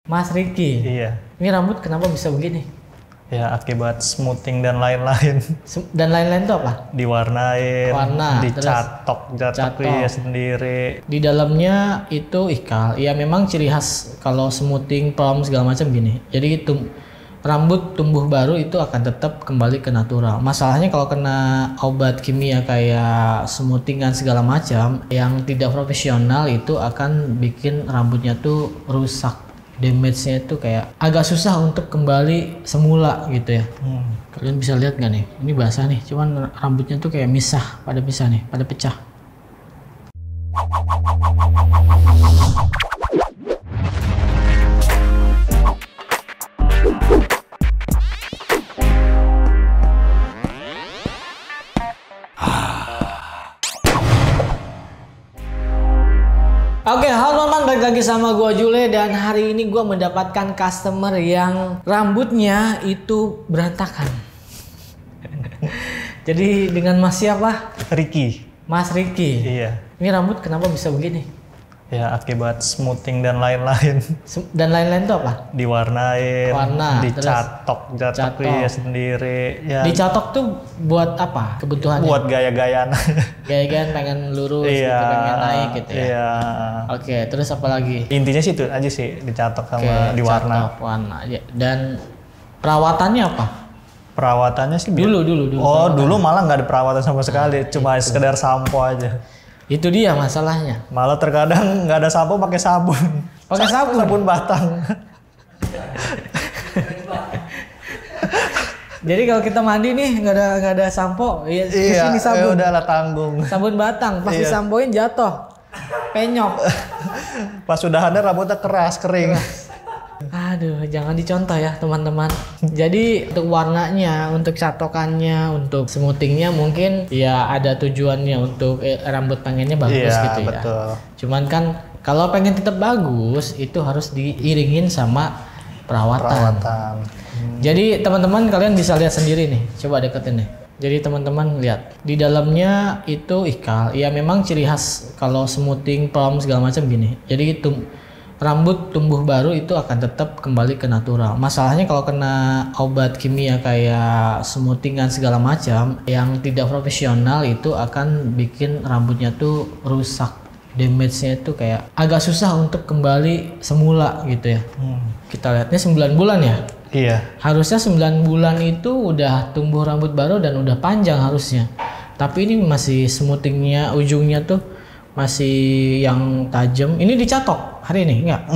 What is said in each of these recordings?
Mas Riki, Iya, ini rambut kenapa bisa begini? ya akibat smoothing dan lain-lain. Dan lain-lain itu apa? Diwarnain, Warna, dicatok catok. dia sendiri. Di dalamnya itu ikal. Ya memang ciri khas kalau smoothing, perm segala macam gini. Jadi rambut tumbuh baru itu akan tetap kembali ke natural. Masalahnya kalau kena obat kimia kayak smoothingan segala macam yang tidak profesional itu akan bikin rambutnya tuh rusak. Damage-nya itu kayak agak susah untuk kembali semula gitu ya. Kalian bisa lihat nggak nih? Ini basah nih, cuman rambutnya tuh kayak pada pisah nih, pada pecah. Oke, halo teman-teman, balik lagi sama gua Jule dan hari ini gua mendapatkan customer yang rambutnya itu berantakan. Jadi dengan Mas siapa? Riki. Mas Riki. Iya, Ini rambut kenapa bisa begini? ya akibat smoothing dan lain-lain. Dan lain-lain itu apa? Diwarnain, Warna, dicatok dia sendiri. Ya, Dicatok tuh buat apa kebutuhannya? buat gaya-gayaan. Gaya-gayaan pengen lurus, gitu, Iya, pengen naik gitu ya. Iya. Oke, terus apa lagi? Intinya sih itu aja sih, dicatok sama Oke, diwarna. catok, warna. Ya, dan perawatannya apa? Perawatannya sih Dulu. Oh, dulu malah nggak ada perawatan sama sekali, cuma sekedar sampo aja. Itu dia masalahnya. Malah terkadang nggak ada sampo pakai sabun. Pakai sabun? Sabun batang. Jadi kalau kita mandi nih nggak ada sampo, ya Iya, kesini sabun. udahlah tanggung. Sabun batang, pas disampoin jatuh, penyok. Pas udah ada rambutnya keras, kering. Aduh, jangan dicontoh ya teman-teman. Jadi untuk warnanya, untuk catokannya, untuk smoothingnya mungkin ya ada tujuannya untuk rambut pengennya bagus Iya, gitu ya. betul. Cuman kan kalau pengen tetap bagus itu harus diiringin sama perawatan. Jadi teman-teman kalian bisa lihat sendiri nih, coba deketin nih. Jadi teman-teman lihat di dalamnya itu ikal. Ya memang ciri khas kalau smoothing, perm segala macam gini. Jadi rambut tumbuh baru itu akan tetap kembali ke natural. Masalahnya kalau kena obat kimia kayak smoothingan segala macam yang tidak profesional itu akan bikin rambutnya tuh rusak. Damage-nya itu kayak agak susah untuk kembali semula gitu ya. Kita lihatnya 9 bulan ya. Iya. Harusnya 9 bulan itu udah tumbuh rambut baru dan udah panjang harusnya. Tapi ini masih smoothingnya, ujungnya tuh masih yang tajam. Ini dicatok hari ini enggak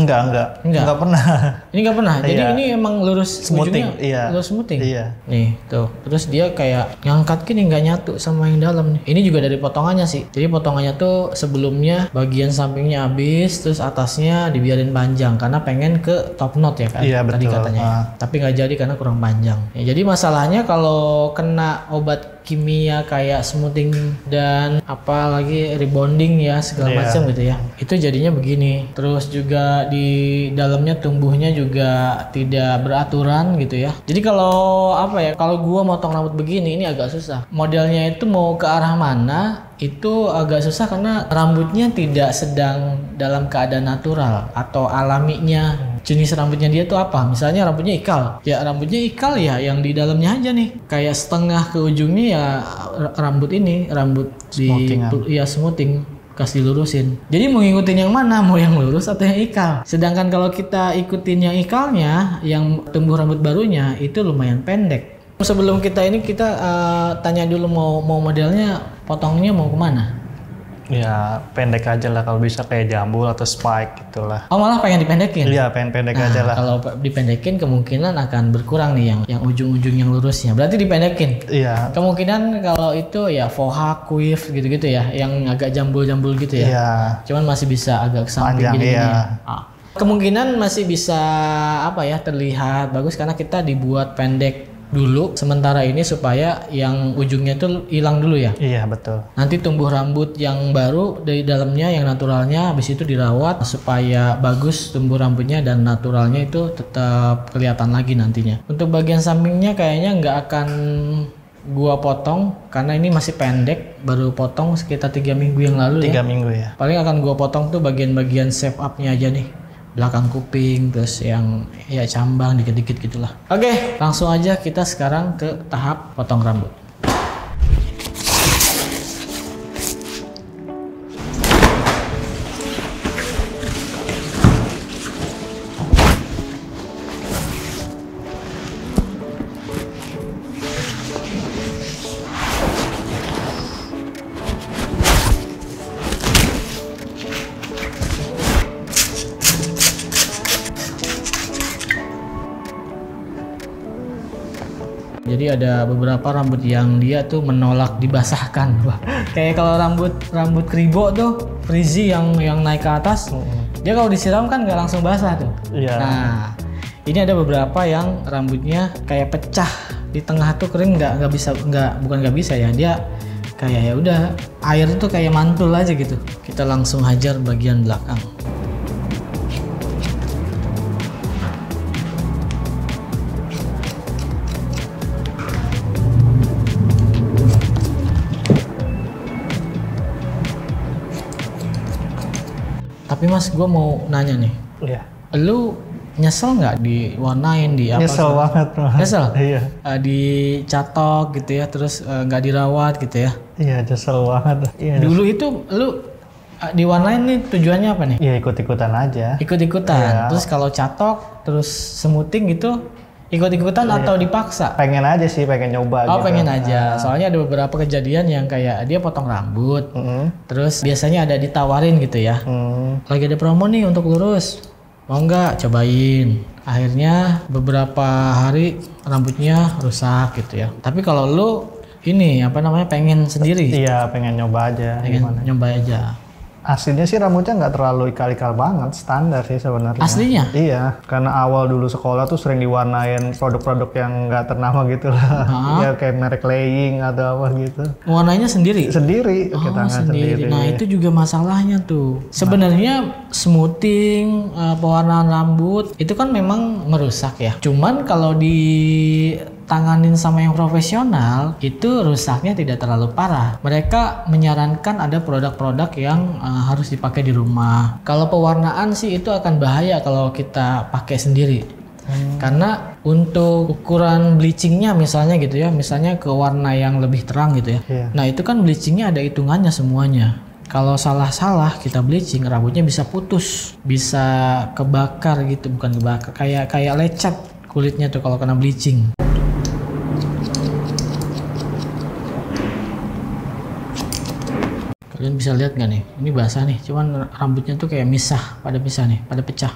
pernah. Ini enggak pernah. Jadi Iya. ini emang lurus Smoothing, ujungnya, iya. lurus smoothing. Iya. Nih, tuh. Terus dia kayak ngangkat gini nggak nyatu sama yang dalam nih. Ini juga dari potongannya sih. Jadi potongannya tuh sebelumnya bagian sampingnya habis, terus atasnya dibiarin panjang karena pengen ke top knot ya kan. Iya, Tadi betul. katanya. Tapi nggak jadi karena kurang panjang. Ya, jadi masalahnya kalau kena obat kimia kayak smoothing dan apa lagi rebonding ya segala Iya. macam gitu ya. Itu jadinya begini. Terus juga di dalamnya tumbuhnya juga tidak beraturan gitu ya. Jadi kalau apa ya, kalau gua motong rambut begini ini agak susah. Modelnya itu mau ke arah mana itu agak susah karena rambutnya tidak sedang dalam keadaan natural atau alaminya. Jenis rambutnya dia tuh apa? Misalnya rambutnya ikal. Ya rambutnya ikal ya yang di dalamnya aja nih. Kayak setengah ke ujungnya ya rambut Smoothingan. ya smoothing. Kasih dilurusin. Jadi mau ngikutin yang mana? Mau yang lurus atau yang ikal? Sedangkan kalau kita ikutin yang ikalnya, yang tumbuh rambut barunya itu lumayan pendek. Sebelum kita tanya dulu mau modelnya potongnya mau kemana? Ya pendek aja lah kalau bisa kayak jambul atau spike gitulah. Oh malah pengen dipendekin? Iya, pengen pendek Nah, aja lah. kalau dipendekin kemungkinan akan berkurang nih yang ujung-ujung yang lurusnya. Berarti dipendekin. Iya. Kemungkinan kalau itu ya fohak, quiff gitu-gitu ya, yang agak jambul-jambul gitu ya. Iya. Cuman masih bisa agak ke samping Panjang, gini-gini iya. ya. Kemungkinan masih bisa apa ya terlihat bagus karena kita dibuat pendek dulu sementara ini supaya yang ujungnya tuh hilang dulu ya. Iya, betul. Nanti tumbuh rambut yang baru dari dalamnya yang naturalnya habis itu dirawat supaya bagus tumbuh rambutnya dan naturalnya itu tetap kelihatan lagi nantinya. Untuk bagian sampingnya kayaknya nggak akan gua potong karena ini masih pendek, baru potong sekitar 3 minggu yang lalu 3 ya. minggu ya. Paling akan gua potong tuh bagian-bagian shape up-nya aja nih. belakang kuping, terus yang ya cambang dikit-dikit gitulah. Oke, langsung aja kita sekarang ke tahap potong rambut. Jadi ada beberapa rambut yang dia tuh menolak dibasahkan. Wah, kayak kalau rambut kribo tuh frizzy yang naik ke atas, dia kalau disiram kan nggak langsung basah tuh. Iya. Nah, ini ada beberapa yang rambutnya kayak pecah di tengah tuh kering, bukan nggak bisa ya, dia kayak ya udah air tuh kayak mantul aja gitu. Kita langsung hajar bagian belakang. Tapi Mas, gue mau nanya nih. Iya. Lu nyesel nggak diwarnain di apa? Nyesel banget, Mas. Nyesel? Iya. Dicatok gitu ya, terus nggak dirawat gitu ya? Iya, nyesel banget. Iya. Dulu itu lu diwarnain nih tujuannya apa nih? Iya, ikut-ikutan aja. Ikut-ikutan. Iya. Terus kalau catok, terus smoothing gitu, ikut-ikutan atau dipaksa? Pengen aja sih, pengen nyoba Oh, gitu. pengen aja. Soalnya ada beberapa kejadian yang kayak dia potong rambut, terus biasanya ada ditawarin gitu ya. Lagi ada promo nih untuk lurus, mau nggak cobain? Akhirnya beberapa hari rambutnya rusak gitu ya. Tapi kalau lu ini apa namanya, pengen sendiri? Iya, pengen nyoba aja. Pengen nyoba aja. Aslinya sih rambutnya nggak terlalu ikal-ikal banget, standar sih sebenarnya. Aslinya? Iya, karena awal dulu sekolah tuh sering diwarnain produk-produk yang nggak ternama gitu lah. Ya kayak merek Laying atau apa gitu. Warnanya sendiri? Sendiri, pakai tangan sendiri. Nah itu juga masalahnya tuh. Sebenarnya smoothing, pewarnaan rambut itu kan memang merusak ya. Cuman kalau ditanganin sama yang profesional itu rusaknya tidak terlalu parah. Mereka menyarankan ada produk-produk yang harus dipakai di rumah. Kalau pewarnaan sih itu akan bahaya kalau kita pakai sendiri. Karena untuk ukuran bleachingnya misalnya gitu ya, misalnya ke warna yang lebih terang gitu ya. Nah itu kan bleachingnya ada hitungannya semuanya. Kalau salah-salah kita bleaching, rambutnya bisa putus, bisa kebakar gitu, bukan kebakar, kayak lecet kulitnya tuh kalau kena bleaching. Kalian bisa lihat nggak nih? Ini basah nih, cuman rambutnya tuh kayak pada pisah nih, pada pecah.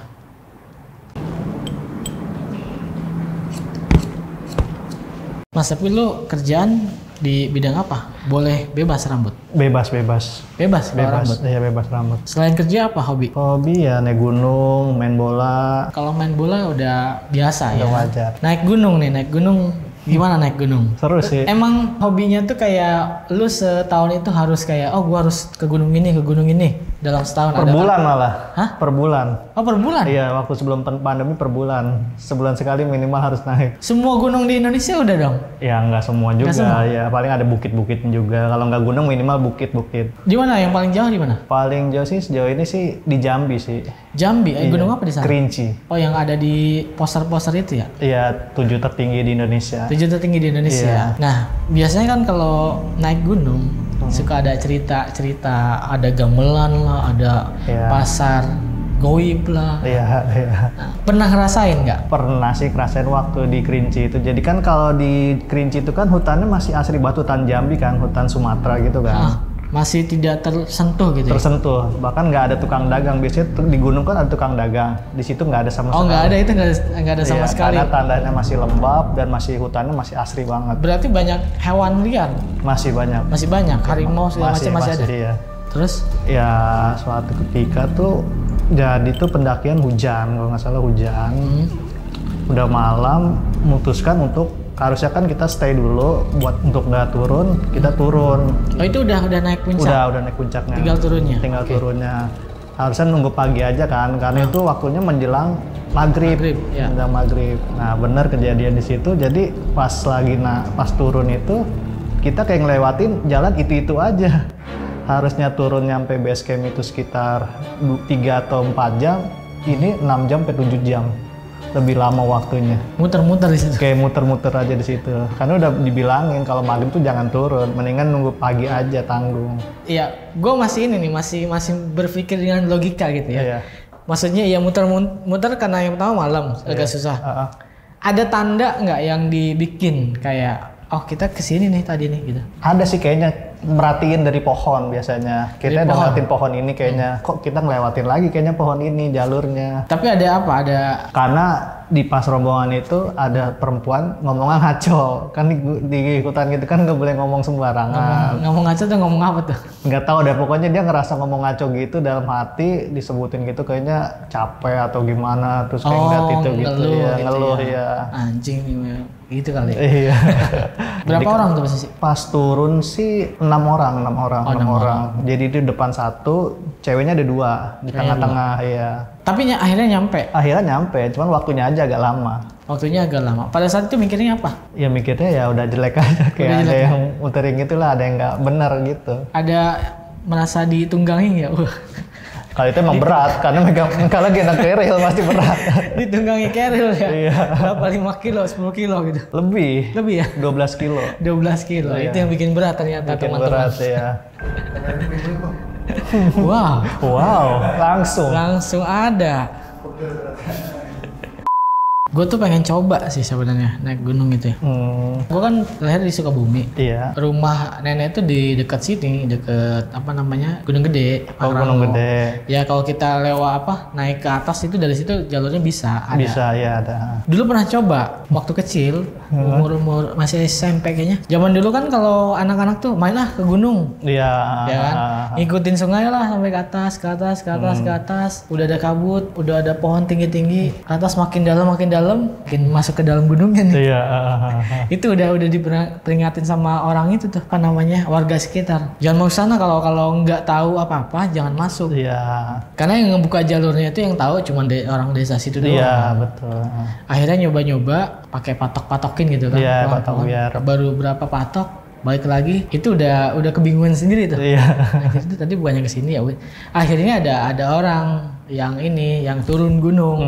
Mas, tapi lu kerjaan di bidang apa? Boleh bebas rambut? Bebas. Bebas rambut? Iya, bebas rambut. Selain kerja apa hobi? Hobi ya naik gunung, main bola. Kalau main bola udah biasa ya? Udah wajar. Naik gunung gimana naik gunung? Seru sih. Emang hobinya tuh kayak lu setahun itu harus kayak, oh gua harus ke gunung ini dalam setahun? Per bulan malah. Hah? Per bulan. Oh, per bulan? Iya, waktu sebelum pandemi per bulan. Sebulan sekali minimal harus naik. Semua gunung di Indonesia udah dong? Ya nggak semua juga. Nggak semua? Ya paling ada bukit-bukit juga. Kalau nggak gunung minimal bukit-bukit. Di mana yang paling jauh, di mana? Paling jauh sih sejauh ini sih di Jambi sih. Jambi? Iya. Gunung apa di sana? Kerinci. Oh, yang ada di poster-poster itu ya? Iya, 7 tertinggi di Indonesia. 7 tertinggi di Indonesia. Iya. Nah, biasanya kan kalau naik gunung suka ada cerita-cerita, ada gamelan lah, ada pasar goib lah. Iya. Nah, pernah ngerasain nggak? Pernah sih ngerasain waktu di Kerinci itu. Jadi kan kalau di Kerinci itu kan hutannya masih asli batu hutan Jambi kan, hutan Sumatera gitu kan. Masih tidak tersentuh gitu ya? Tersentuh, bahkan nggak ada tukang dagang. Biasanya di gunung kan ada tukang dagang, di situ nggak ada sama sekali. Oh, nggak ada, itu nggak ada sama sekali. Karena tandanya masih lembab dan masih hutannya masih asri banget. Berarti banyak hewan liar? Masih banyak. Masih banyak, harimau segala macam masih ada? Iya. Terus? Ya suatu ketika tuh jadi tuh pendakian hujan, kalau nggak salah hujan. Udah malam, memutuskan untuk harusnya kan kita stay dulu untuk nggak turun, kita turun. Oh, itu udah naik puncak? Udah naik puncaknya. Tinggal turunnya? Tinggal turunnya. Harusnya nunggu pagi aja kan, karena itu waktunya menjelang maghrib. Ya. Menjelang maghrib. Nah benar kejadian di situ, jadi pas turun itu, kita kayak ngelewatin jalan itu aja. Harusnya turun nyampe base camp itu sekitar 3 atau 4 jam, Ini 6 jam sampai 7 jam. Lebih lama waktunya. Muter-muter di situ. Kayak muter-muter aja di situ. Karena udah dibilangin kalau maghrib tuh jangan turun, mendingan nunggu pagi aja tanggung. Iya, gue masih ini nih, masih berpikir dengan logika gitu ya. Iya. Maksudnya ya muter-muter karena yang pertama malam agak susah. Ada tanda nggak yang dibikin kayak oh kita kesini nih tadi nih gitu? Ada sih kayaknya, merhatiin dari pohon biasanya. Kita udah ngeliatin pohon ini kayaknya, kok kita ngelewatin lagi kayaknya pohon ini jalurnya. Tapi ada apa? Ada Karena di pas rombongan itu ada perempuan ngomongnya ngaco. Kan di hutan gitu kan nggak boleh ngomong sembarangan. ngomong ngaco tuh ngomong apa tuh? Nggak tahu deh, pokoknya dia ngerasa ngomong ngaco gitu dalam hati, disebutin gitu kayaknya capek atau gimana, terus kayak ngeliat itu gitu ya, ngeluh ya. Anjing nih, gitu kali. Iya. Berapa orang tuh posisi? Pas turun sih 6 orang. Jadi di depan satu, ceweknya ada 2 di tengah-tengah ya. Tapi akhirnya nyampe. Akhirnya nyampe, cuman waktunya aja agak lama. Waktunya agak lama. Pada saat itu mikirnya apa? Ya mikirnya ya udah jelek aja, kayak ada yang muterin gitu lah, ada yang nggak benar gitu. Ada merasa ditunggangi nggak? Kalau itu emang berat, karena megang kalau lagi anak keril pasti berat. Ditunggangi keril ya? Iya. Berapa 5 kilo, 10 kilo gitu? Lebih ya? 12 kilo. 12 kilo, Iya. Itu yang bikin berat ternyata Bikin teman-teman. berat ya. Wow, langsung ada. Gue tuh pengen coba sih sebenarnya naik gunung itu ya. Gue kan lahir di Sukabumi. Iya. Rumah nenek tuh di dekat sini, deket apa namanya Gunung Gede. Oh, Gunung Gede. Ya kalau kita lewat naik ke atas itu dari situ jalurnya bisa. Ada. Bisa ya ada. Dulu pernah coba waktu kecil, umur masih SMP kayaknya. Zaman dulu kan kalau anak-anak tuh mainlah ke gunung. Iya. Ya kan? Ngikutin sungai lah sampai ke atas, ke atas. Udah ada kabut, udah ada pohon tinggi-tinggi. Ke atas makin dalam, makin masuk ke dalam gunungnya nih. Iya. Itu udah diperingatin sama orang itu tuh, apa namanya, warga sekitar. Jangan mau sana kalau nggak tahu apa-apa, jangan masuk. Iya. Karena yang ngebuka jalurnya itu yang tahu cuma orang desa situ doang. Iya, betul. Akhirnya nyoba-nyoba pakai patok-patokin gitu kan. Iya, patok biar. Baru berapa patok, balik lagi, itu udah kebingungan sendiri tuh. Iya. Akhirnya tadi bukannya kesini ya, akhirnya ada orang yang turun gunung,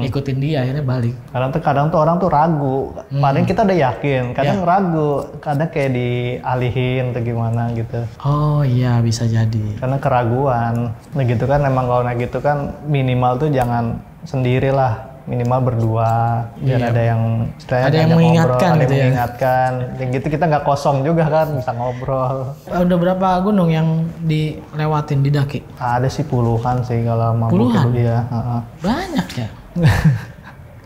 ikutin dia, akhirnya balik. Kadang tuh orang tuh ragu. Paling kita udah yakin, kadang ragu, kadang kayak dialihin atau gimana gitu. Oh iya, bisa jadi. Karena keraguan. Nah gitu kan, emang kalau naik gitu kan minimal tuh jangan sendiri lah. Minimal berdua, biar ada yang mengingatkan ngobrol, gitu ya. Yang gitu kita nggak kosong juga kan, bisa ngobrol. Udah berapa gunung yang dilewatin, didaki? Ada sih puluhan sih kalau mau. Puluhan? Iya. Banyak ya.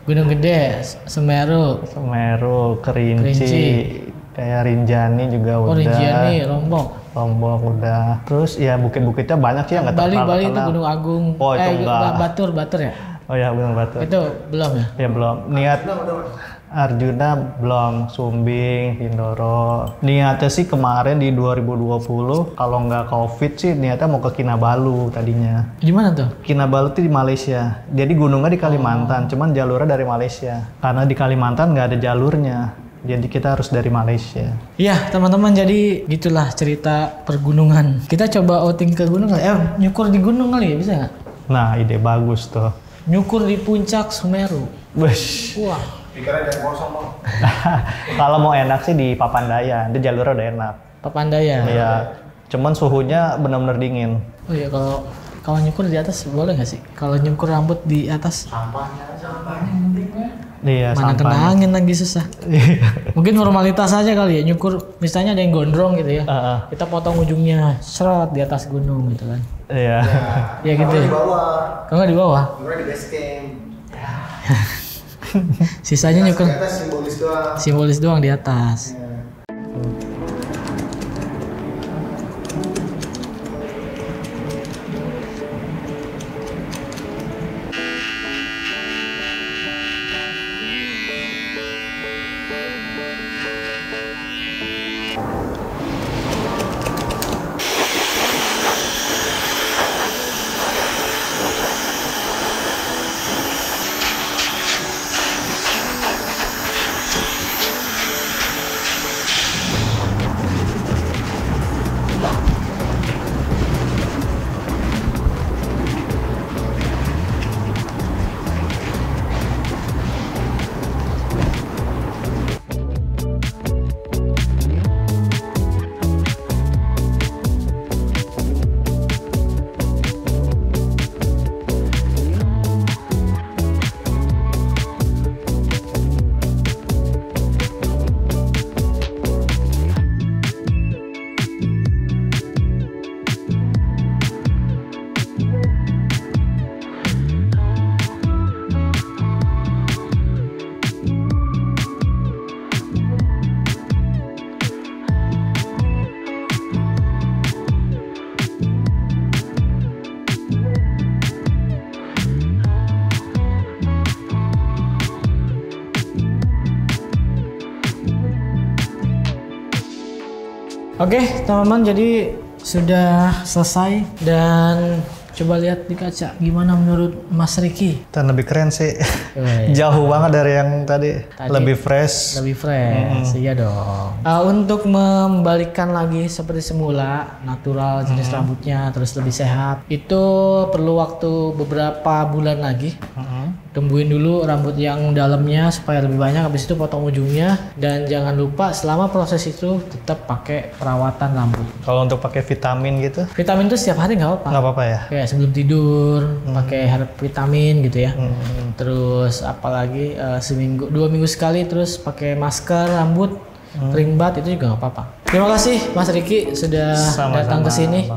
Gunung Gede, Semeru, Kerinci, kayak Rinjani juga udah. Rinjani, Lombok udah. Terus ya bukit-bukitnya banyak sih yang nggak terkenal. Bali itu Gunung Agung. Oh itu enggak. Batur ya? Oh ya, Gunung Batur. Itu belum ya? Ya belum. Niat Arjuna belum, Sumbing, Sindoro. Niatnya sih kemarin di 2020 kalau nggak Covid sih niatnya mau ke Kinabalu tadinya. Di mana tuh? Kinabalu itu di Malaysia. Jadi gunungnya di Kalimantan, cuman jalurnya dari Malaysia. Karena di Kalimantan nggak ada jalurnya. Jadi kita harus dari Malaysia. Iya teman-teman, jadi gitulah cerita pergunungan. Kita coba outing ke gunung kali. Nyukur di gunung kali ya, bisa nggak? Nah ide bagus tuh. Nyukur di puncak Semeru. Wah. Pikiran jangan kosong bang. Kalau mau enak sih di Papandayan, itu jalurnya udah enak. Papandayan. Iya. Cuman suhunya benar-benar dingin. Oh iya, kalau nyukur di atas boleh nggak sih? Kalau nyukur rambut di atas? Sampahnya penting kan? Iya, mana kena angin lagi susah. Mungkin formalitas aja kali ya, nyukur misalnya ada yang gondrong gitu ya. Kita potong ujungnya, seret di atas gunung gitu kan. Iya. Ya gitu. Di bawah. Kalau nggak di bawah? Di base camp. Sisanya nyukur. Di atas Simbolis doang di atas. Ya. Oke, teman-teman, jadi sudah selesai dan coba lihat di kaca gimana menurut Mas Riki. Dan lebih keren sih. Wih. Jauh banget dari yang tadi. Lebih fresh. Lebih fresh, iya dong. Untuk membalikan lagi seperti semula, natural jenis rambutnya, terus lebih sehat, itu perlu waktu beberapa bulan lagi. Tumbuhin dulu rambut yang dalamnya supaya lebih banyak, habis itu potong ujungnya, dan jangan lupa selama proses itu tetap pakai perawatan rambut. Kalau untuk pakai vitamin gitu? Vitamin itu setiap hari nggak apa-apa. Nggak apa-apa ya? Kayak sebelum tidur pakai vitamin gitu ya. Terus apalagi seminggu 2 minggu sekali terus pakai masker rambut kering banget, itu juga nggak apa-apa. Terima kasih Mas Riki sudah datang ke sini.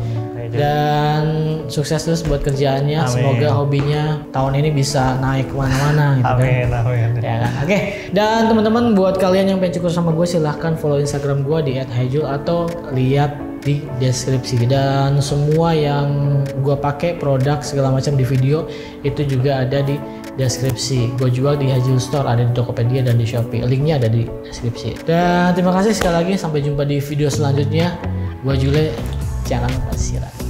Dan sukses terus buat kerjaannya. Amin. Semoga hobinya tahun ini bisa naik kemana-mana gitu Amin, kan. amin. Ya kan? Oke. Dan teman-teman, buat kalian yang pengen cukur sama gue, silahkan follow Instagram gue di @haijul atau lihat di deskripsi. Dan semua yang gue pakai produk segala macam di video itu juga ada di deskripsi. Gue jual di Haijul Store, ada di Tokopedia dan di Shopee. Linknya ada di deskripsi. Dan terima kasih sekali lagi. Sampai jumpa di video selanjutnya. Gue Jule, jangan lupa siaran.